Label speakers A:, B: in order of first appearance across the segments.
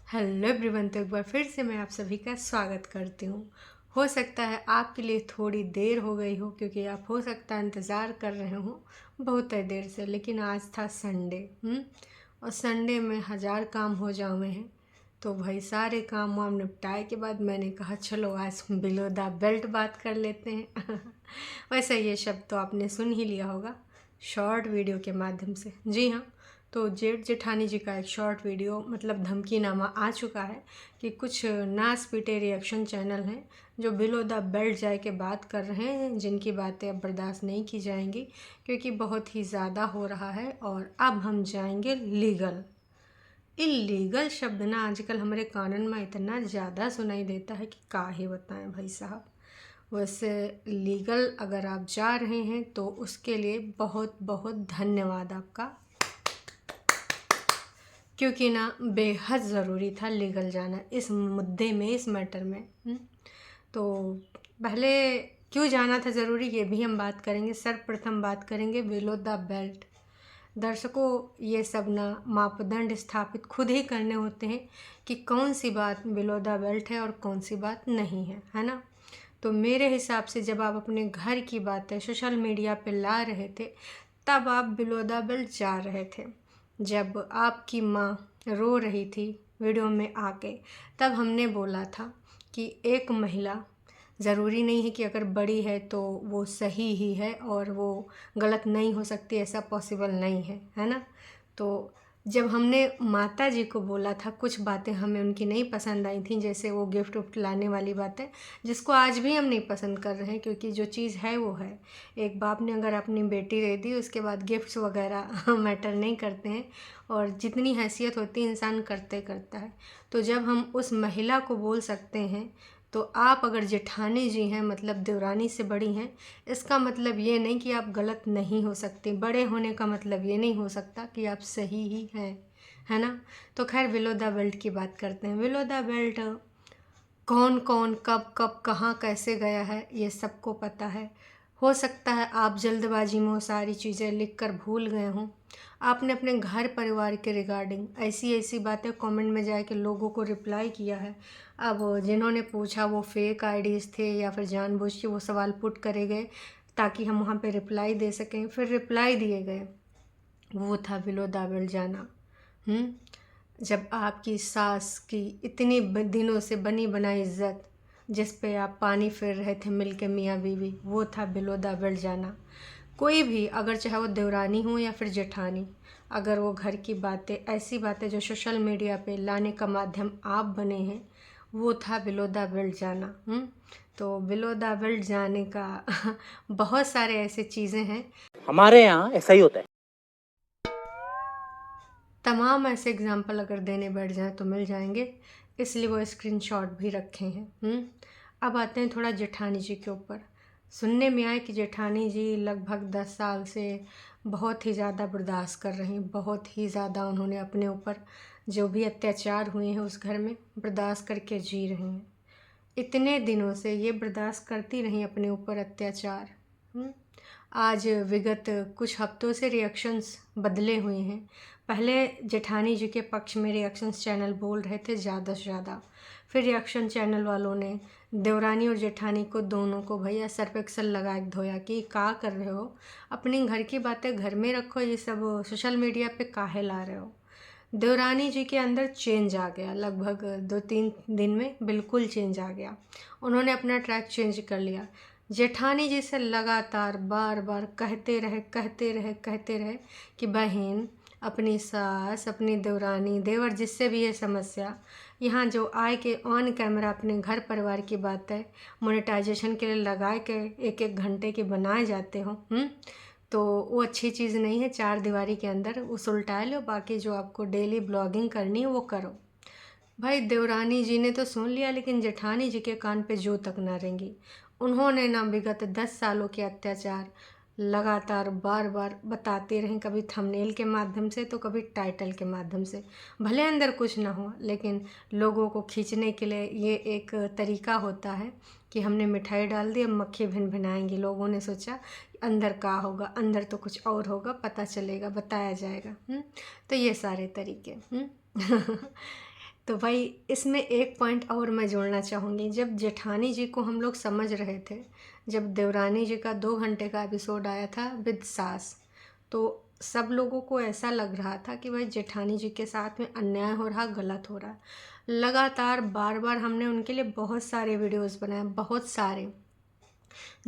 A: Hello everyone. तो एक बार फिर से मैं आप सभी का स्वागत करती हूँ। हो सकता है आपके लिए थोड़ी देर हो गई हो, क्योंकि आप हो सकता है इंतज़ार कर रहे हो बहुत देर से, लेकिन आज था संडे। और संडे में हज़ार काम हो जाए हैं। तो भाई सारे काम वाम निपटाए के बाद मैंने कहा चलो आज बिलो द बेल्ट बात कर लेते हैं। वैसे ये शब्द तो आपने सुन ही लिया होगा शॉर्ट वीडियो के माध्यम से। जी हाँ, तो जेठ जेठानी जी का एक शॉर्ट वीडियो मतलब धमकीनामा आ चुका है कि कुछ नास पीटे रिएक्शन चैनल हैं जो बिलो द बेल्ट जाए के बात कर रहे हैं, जिनकी बातें अब बर्दाश्त नहीं की जाएंगी क्योंकि बहुत ही ज़्यादा हो रहा है। और अब हम जाएंगे लीगल। इलीगल शब्द ना आजकल हमारे कानून में इतना ज़्यादा सुनाई देता है कि का ही बताएं भाई साहब। वैसे लीगल अगर आप जा रहे हैं तो उसके लिए बहुत बहुत धन्यवाद आपका, क्योंकि ना बेहद ज़रूरी था लीगल जाना इस मुद्दे में, इस मैटर में। तो पहले क्यों जाना था ज़रूरी ये भी हम बात करेंगे। सर्वप्रथम बात करेंगे बिलो द बेल्ट। दर्शकों, ये सब ना मापदंड स्थापित खुद ही करने होते हैं कि कौन सी बात बिलो द बेल्ट है और कौन सी बात नहीं है ना। तो मेरे हिसाब से जब आप अपने घर की बातें सोशल मीडिया पे ला रहे थे तब आप बिलो द बेल्ट जा रहे थे। जब आपकी माँ रो रही थी वीडियो में आके, तब हमने बोला था कि एक महिला ज़रूरी नहीं है कि अगर बड़ी है तो वो सही ही है और वो गलत नहीं हो सकती, ऐसा पॉसिबल नहीं है ना। तो जब हमने माता जी को बोला था, कुछ बातें हमें उनकी नहीं पसंद आई थी, जैसे वो गिफ्ट उफ्ट लाने वाली बातें, जिसको आज भी हम नहीं पसंद कर रहे हैं, क्योंकि जो चीज़ है वो है। एक बाप ने अगर अपनी बेटी दे दी उसके बाद गिफ्ट्स वगैरह मैटर नहीं करते हैं, और जितनी हैसियत होती है इंसान करते करता है। तो जब हम उस महिला को बोल सकते हैं, तो आप अगर जेठानी जी हैं मतलब देवरानी से बड़ी हैं, इसका मतलब ये नहीं कि आप गलत नहीं हो सकती। बड़े होने का मतलब ये नहीं हो सकता कि आप सही ही हैं, है ना। तो खैर बिलो द बेल्ट की बात करते हैं। बिलो द बेल्ट कौन कौन कब कब कहाँ कैसे गया है ये सबको पता है। हो सकता है आप जल्दबाजी में वो सारी चीज़ें लिख कर भूल गए हों। आपने अपने घर परिवार के रिगार्डिंग ऐसी ऐसी बातें कमेंट में जाके लोगों को रिप्लाई किया है। अब जिन्होंने पूछा वो फेक आईडीज़ थे या फिर जानबूझ के वो सवाल पुट करे गए ताकि हम वहाँ पे रिप्लाई दे सकें, फिर रिप्लाई दिए गए। वो था बिलो द बेल्ट जाना। जब आपकी सास की इतनी दिनों से बनी बनाई इज्जत, जिस पे आप पानी फिर रहे थे मिल के मियाँ बीवी, वो था बिलो द बेल्ट जाना। कोई भी अगर चाहे वो देवरानी हो या फिर जेठानी, अगर वो घर की बातें, ऐसी बातें जो सोशल मीडिया पे लाने का माध्यम आप बने हैं, वो था बिलो द बेल्ट जाना। तो बिलो द बेल्ट जाने का बहुत सारे ऐसे चीज़ें हैं,
B: हमारे यहाँ ऐसा ही होता है।
A: तमाम ऐसे एग्जाम्पल अगर देने बैठ जाएं तो मिल जाएंगे, इसलिए वो स्क्रीनशॉट भी रखे हैं। अब आते हैं थोड़ा जेठानी जी के ऊपर। सुनने में आए कि जेठानी जी लगभग 10 साल से बहुत ही ज़्यादा बर्दाश्त कर रही हैं, बहुत ही ज़्यादा उन्होंने अपने ऊपर जो भी अत्याचार हुए हैं उस घर में बर्दाश्त करके जी रही हैं। इतने दिनों से ये बर्दाश्त करती रहीं अपने ऊपर अत्याचार। आज विगत कुछ हफ्तों से रिएक्शंस बदले हुए हैं। पहले जेठानी जी के पक्ष में रिएक्शंस चैनल बोल रहे थे ज़्यादा से ज़्यादा, फिर रिएक्शन चैनल वालों ने देवरानी और जेठानी को दोनों को भैया सर पे एक्सल लगा के धोया कि का कर रहे हो, अपनी घर की बातें घर में रखो, ये सब सोशल मीडिया पे काहे ला रहे हो। देवरानी जी के अंदर चेंज आ गया, लगभग 2-3 दिन में बिल्कुल चेंज आ गया। उन्होंने अपना ट्रैक चेंज कर लिया। जेठानी जी से लगातार बार बार कहते रहे कि बहन, अपनी सास, अपनी देवरानी, देवर, जिससे भी ये समस्या, यहाँ जो आए के ऑन कैमरा अपने घर परिवार की बातें मोनेटाइजेशन के लिए लगा के 1-1 घंटे के बनाए जाते हो, तो वो अच्छी चीज़ नहीं है। 4 दीवारी के अंदर वो सुलटा लो, बाकी जो आपको डेली ब्लॉगिंग करनी है वो करो। भाई देवरानी जी ने तो सुन लिया, लेकिन जेठानी जी के कान पे जू तक ना रेंगी। उन्होंने ना विगत 10 सालों के अत्याचार लगातार बार बार बताते रहें, कभी थंबनेल के माध्यम से तो कभी टाइटल के माध्यम से। भले अंदर कुछ ना हो, लेकिन लोगों को खींचने के लिए ये एक तरीका होता है कि हमने मिठाई डाल दी, अब मक्खी भिन भिनाएंगी। लोगों ने सोचा अंदर का होगा, अंदर तो कुछ और होगा, पता चलेगा, बताया जाएगा। तो ये सारे तरीके। तो भाई इसमें एक पॉइंट और मैं जोड़ना चाहूँगी। जब जेठानी जी को हम लोग समझ रहे थे, जब देवरानी जी का 2 घंटे का एपिसोड आया था विद सास, तो सब लोगों को ऐसा लग रहा था कि भाई जेठानी जी के साथ में अन्याय हो रहा, गलत हो रहा। लगातार बार बार हमने उनके लिए बहुत सारे वीडियोस बनाए, बहुत सारे,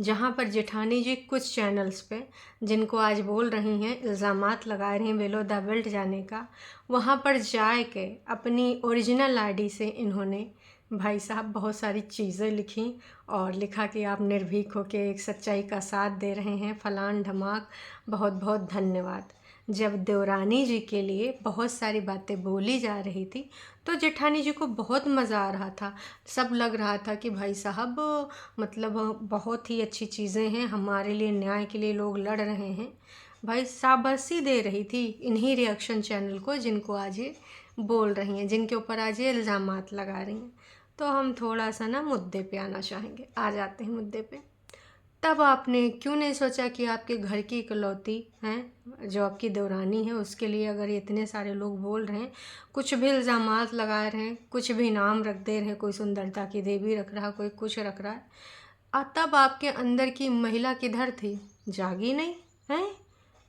A: जहाँ पर जेठानी जी कुछ चैनल्स पे जिनको आज बोल रही हैं, इल्ज़ामात लगा रही हैं बिलो द बेल्ट जाने का, वहाँ पर जाए के अपनी ओरिजिनल आईडी से इन्होंने भाई साहब बहुत सारी चीज़ें लिखी और लिखा कि आप निर्भीक होकर एक सच्चाई का साथ दे रहे हैं, फलान ढमाक, बहुत बहुत धन्यवाद। जब देवरानी जी के लिए बहुत सारी बातें बोली जा रही थी तो जेठानी जी को बहुत मज़ा आ रहा था। सब लग रहा था कि भाई साहब मतलब बहुत ही अच्छी चीज़ें हैं, हमारे लिए न्याय के लिए लोग लड़ रहे हैं। भाई शाबाशी दे रही थी इन्हीं रिएक्शन चैनल को जिनको आज ये बोल रही हैं, जिनके ऊपर आज ये इल्ज़ामात लगा रही हैं। तो हम थोड़ा सा ना मुद्दे पे आना चाहेंगे, आ जाते हैं मुद्दे पे। तब आपने क्यों नहीं सोचा कि आपके घर की इकलौती हैं जो आपकी देवरानी है, उसके लिए अगर इतने सारे लोग बोल रहे हैं, कुछ भी इल्ज़ामात लगा रहे हैं, कुछ भी नाम रख दे रहे हैं, कोई सुंदरता की देवी रख रहा, कोई कुछ रख रहा है, तब आपके अंदर की महिला किधर थी? जागी नहीं हैं?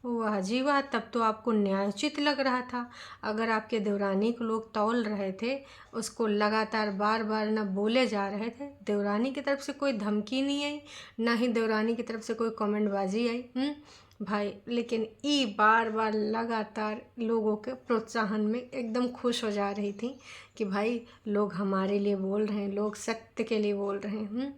A: वाह जी वाह, तब तो आपको न्यायोचित लग रहा था। अगर आपके देवरानी को लोग तौल रहे थे, उसको लगातार बार बार न बोले जा रहे थे, देवरानी की तरफ से कोई धमकी नहीं आई, ना ही देवरानी की तरफ से कोई कमेंटबाजी आई भाई, लेकिन ई बार बार लगातार लोगों के प्रोत्साहन में एकदम खुश हो जा रही थी कि भाई लोग हमारे लिए बोल रहे हैं, लोग सत्य के लिए बोल रहे हैं।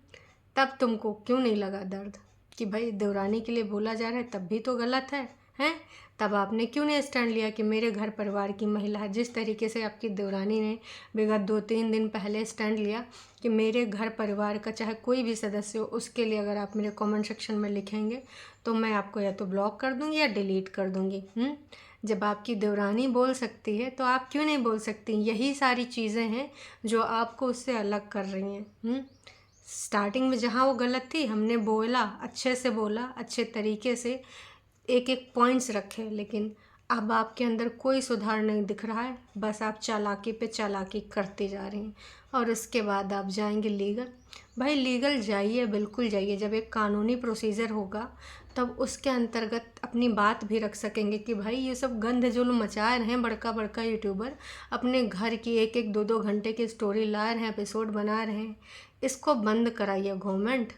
A: तब तुमको क्यों नहीं लगा दर्द कि भाई देवरानी के लिए बोला जा रहा है तब भी तो गलत है, हैं? तब आपने क्यों नहीं स्टैंड लिया कि मेरे घर परिवार की महिला है? जिस तरीके से आपकी देवरानी ने विगत 2-3 दिन पहले स्टैंड लिया कि मेरे घर परिवार का चाहे कोई भी सदस्य हो, उसके लिए अगर आप मेरे कमेंट सेक्शन में लिखेंगे तो मैं आपको या तो ब्लॉक कर दूंगी या डिलीट कर दूंगी। जब आपकी देवरानी बोल सकती है तो आप क्यों नहीं बोल सकती? यही सारी चीज़ें हैं जो आपको उससे अलग कर रही हैं। स्टार्टिंग में जहाँ वो गलत थी, हमने बोला, अच्छे से बोला, अच्छे तरीके से एक एक पॉइंट्स रखे, लेकिन अब आपके अंदर कोई सुधार नहीं दिख रहा है, बस आप चालाकी पे चालाकी करते जा रही हैं। और उसके बाद आप जाएंगे लीगल। भाई लीगल जाइए, बिल्कुल जाइए। जब एक कानूनी प्रोसीजर होगा तब उसके अंतर्गत अपनी बात भी रख सकेंगे कि भाई ये सब गंद जो लोग मचा रहे हैं, बड़का बड़का यूट्यूबर अपने घर की 1-1, 2-2 घंटे की स्टोरी ला रहे हैं, एपिसोड बना रहे हैं, इसको बंद कराइए गवर्नमेंट,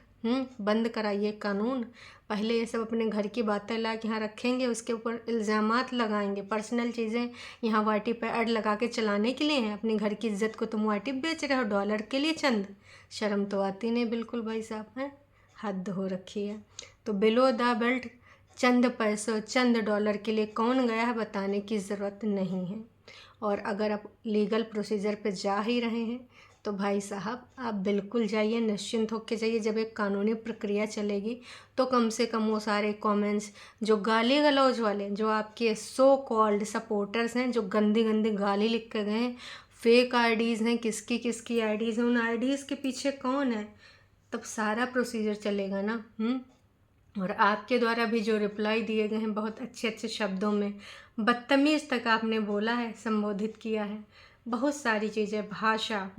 A: बंद कराइए कानून। पहले ये सब अपने घर की बातें ला के यहाँ रखेंगे, उसके ऊपर इल्ज़ामात लगाएंगे, पर्सनल चीज़ें यहाँ वाईटी पे ऐड लगा के चलाने के लिए हैं। अपनी घर की इज्जत को तुम वाईटी बेच रहे हो डॉलर के लिए चंद, शर्म तो आती नहीं बिल्कुल भाई साहब, हैं? हद हो रखी है। तो बिलो द बेल्ट चंद पैसों, चंद डॉलर के लिए कौन गया है बताने की ज़रूरत नहीं है। और अगर आप लीगल प्रोसीजर पे जा ही रहे हैं तो भाई साहब आप बिल्कुल जाइए, निश्चिंत होकर जाइए। जब एक कानूनी प्रक्रिया चलेगी तो कम से कम वो सारे कमेंट्स जो गाली गलौज वाले, जो आपके सो कॉल्ड सपोर्टर्स हैं, जो गंदी गंदी गाली लिख के गए हैं, फेक आईडीज़ हैं, किसकी किसकी आईडीज़ हैं, उन आईडीज़ के पीछे कौन है, तब सारा प्रोसीजर चलेगा ना। और आपके द्वारा भी जो रिप्लाई दिए गए हैं बहुत अच्छे अच्छे शब्दों में, बदतमीज़ तक आपने बोला है, संबोधित किया है, बहुत सारी चीज़ें, भाषा,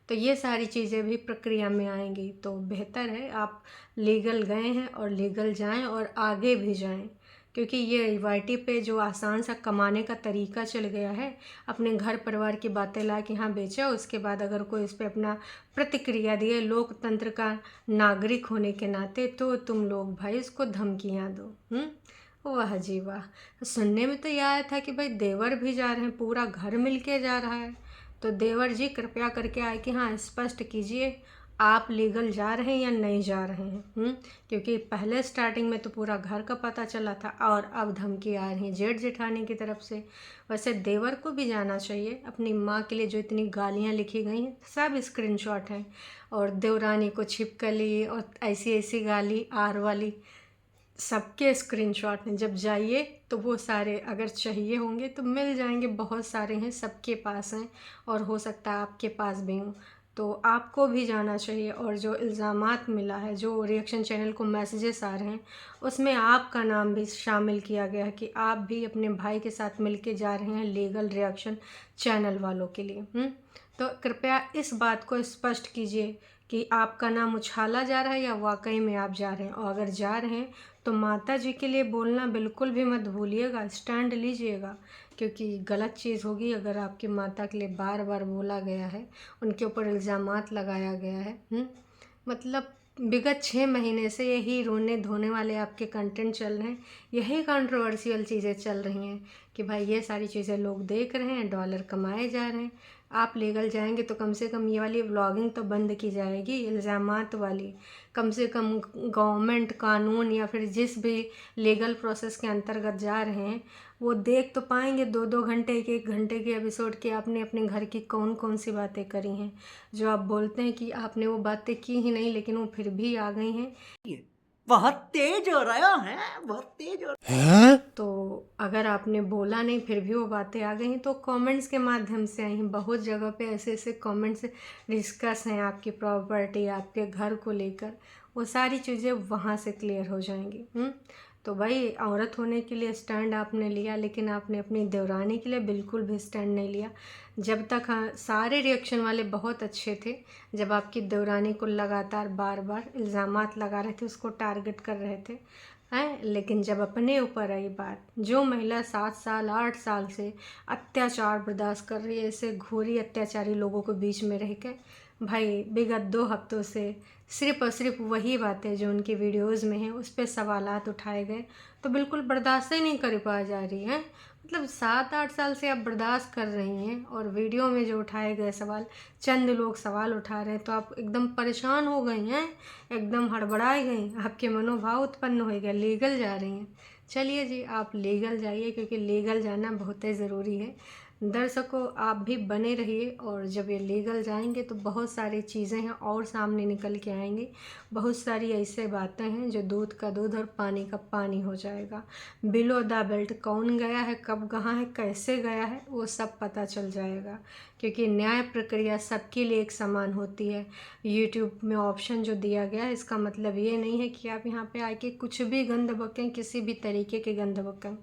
A: तो ये सारी चीज़ें भी प्रक्रिया में आएंगी। तो बेहतर है आप लीगल गए हैं और लीगल जाएं और आगे भी जाएं, क्योंकि ये वाईटी पे जो आसान सा कमाने का तरीका चल गया है, अपने घर परिवार की बातें ला के यहाँ बेचा, उसके बाद अगर कोई इस पर अपना प्रतिक्रिया दिए लोकतंत्र का नागरिक होने के नाते, तो तुम लोग भाई उसको धमकियाँ दो। वाह जी वाह, सुनने में तो यह आया था कि भाई देवर भी जा रहे हैं, पूरा घर मिल के जा रहा है। तो देवर जी कृपया करके आए कि हाँ स्पष्ट कीजिए आप लीगल जा रहे हैं या नहीं जा रहे हैं। क्योंकि पहले स्टार्टिंग में तो पूरा घर का पता चला था और अब धमकी आ रही है जेठ जेठानी की तरफ से। वैसे देवर को भी जाना चाहिए, अपनी माँ के लिए जो इतनी गालियाँ लिखी गई हैं सब स्क्रीनशॉट हैं, और देवरानी को छिपकली और ऐसी ऐसी गाली आर वाली सबके स्क्रीनशॉट हैं। जब जाइए तो वो सारे अगर चाहिए होंगे तो मिल जाएंगे, बहुत सारे हैं, सबके पास हैं और हो सकता है आपके पास भी हों। तो आपको भी जाना चाहिए। और जो इल्ज़ामात मिला है, जो रिएक्शन चैनल को मैसेजेस आ रहे हैं, उसमें आपका नाम भी शामिल किया गया है कि आप भी अपने भाई के साथ मिलके जा रहे हैं लीगल रिएक्शन चैनल वालों के लिए। तो कृपया इस बात को स्पष्ट कीजिए कि आपका नाम उछाला जा रहा है या वाकई में आप जा रहे हैं। और अगर जा रहे हैं तो माता जी के लिए बोलना बिल्कुल भी मत भूलिएगा, स्टैंड लीजिएगा, क्योंकि गलत चीज़ होगी अगर आपकी माता के लिए बार बार बोला गया है, उनके ऊपर इल्ज़ामात लगाया गया है। मतलब विगत 6 महीने से यही रोने धोने वाले आपके कंटेंट चल रहे हैं, यही कंट्रोवर्शियल चीज़ें चल रही हैं कि भाई ये सारी चीज़ें लोग देख रहे हैं, डॉलर कमाए जा रहे हैं। आप लीगल जाएंगे तो कम से कम ये वाली व्लॉगिंग तो बंद की जाएगी, इल्ज़ामात वाली। कम से कम गवर्नमेंट कानून या फिर जिस भी लीगल प्रोसेस के अंतर्गत जा रहे हैं वो देख तो पाएंगे 2-2 घंटे, 1-1 घंटे के एपिसोड के आपने अपने घर की कौन कौन सी बातें करी हैं, जो आप बोलते हैं कि आपने वो बातें की ही नहीं लेकिन वो फिर भी आ गई हैं।
C: बहुत तेज हो रहा है, बहुत तेज हो रहा है।
A: तो अगर आपने बोला नहीं फिर भी वो बातें आ गई हैं तो कमेंट्स के माध्यम से आई हैं। बहुत जगह पे ऐसे ऐसे कमेंट्स डिस्कस हैं आपकी प्रॉपर्टी, आपके घर को लेकर, वो सारी चीज़ें वहाँ से क्लियर हो जाएंगी। तो भाई औरत होने के लिए स्टैंड आपने लिया, लेकिन आपने अपनी देवरानी के लिए बिल्कुल भी स्टैंड नहीं लिया। जब तक सारे रिएक्शन वाले बहुत अच्छे थे, जब आपकी देवरानी को लगातार बार बार इल्ज़ामात लगा रहे थे, उसको टारगेट कर रहे थे हैं, लेकिन जब अपने ऊपर आई बात, जो महिला 7 साल 8 साल से अत्याचार बर्दाश्त कर रही है, ऐसे घोरी अत्याचारी लोगों के बीच में रह के, भाई विगत 2 हफ्तों से सिर्फ़ और सिर्फ वही बातें जो उनकी वीडियोज़ में हैं उस पर सवालात उठाए गए, तो बिल्कुल बर्दाश्त ही नहीं कर पा जा रही हैं। मतलब 7-8 साल से आप बर्दाश्त कर रही हैं और वीडियो में जो उठाए गए सवाल, चंद लोग सवाल उठा रहे हैं तो आप एकदम परेशान हो गई हैं, एकदम हड़बड़ाई गई, आपके मनोभाव उत्पन्न हो गया, लीगल जा रही हैं। चलिए जी, आप लीगल जाइए, क्योंकि लीगल जाना बहुत ही ज़रूरी है। दर्शकों, आप भी बने रहिए, और जब ये लीगल जाएंगे तो बहुत सारी चीज़ें हैं और सामने निकल के आएंगी। बहुत सारी ऐसे बातें हैं जो दूध का दूध और पानी का पानी हो जाएगा। बिलो द बेल्ट कौन गया है, कब गया है, कैसे गया है, वो सब पता चल जाएगा, क्योंकि न्याय प्रक्रिया सबके लिए एक समान होती है। यूट्यूब में ऑप्शन जो दिया गया है, इसका मतलब ये नहीं है कि आप यहाँ पे आके कुछ भी गंद बकें, किसी भी तरीके के गंद बकें,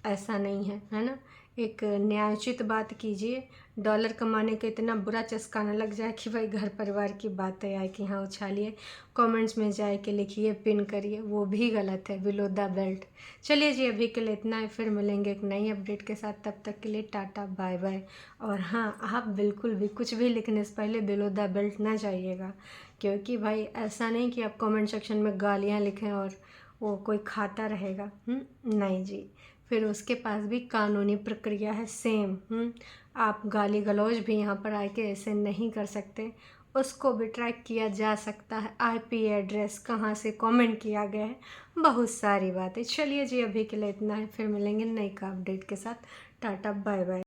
A: ऐसा नहीं है ना। एक न्यायोचित बात कीजिए, डॉलर कमाने का इतना बुरा चस्का न लग जाए कि भाई घर परिवार की बातें आए कि हाँ उछालिए, कमेंट्स में जाए के लिखिए, पिन करिए, वो भी गलत है, बिलो द बेल्ट। चलिए जी, अभी के लिए इतना है, फिर मिलेंगे एक नई अपडेट के साथ, तब तक के लिए टाटा बाय बाय। और हाँ, आप बिल्कुल भी कुछ भी लिखने से पहले बिलो द बेल्ट ना जाइएगा, क्योंकि भाई ऐसा नहीं कि आप कमेंट सेक्शन में गालियाँ लिखें और वो कोई खाता रहेगा। नहीं जी, फिर उसके पास भी कानूनी प्रक्रिया है सेम। आप गाली गलौज भी यहाँ पर आके ऐसे नहीं कर सकते, उसको भी ट्रैक किया जा सकता है, आईपी एड्रेस कहाँ से कमेंट किया गया है, बहुत सारी बातें। चलिए जी, अभी के लिए इतना है, फिर मिलेंगे नई का अपडेट के साथ। Tata bye bye.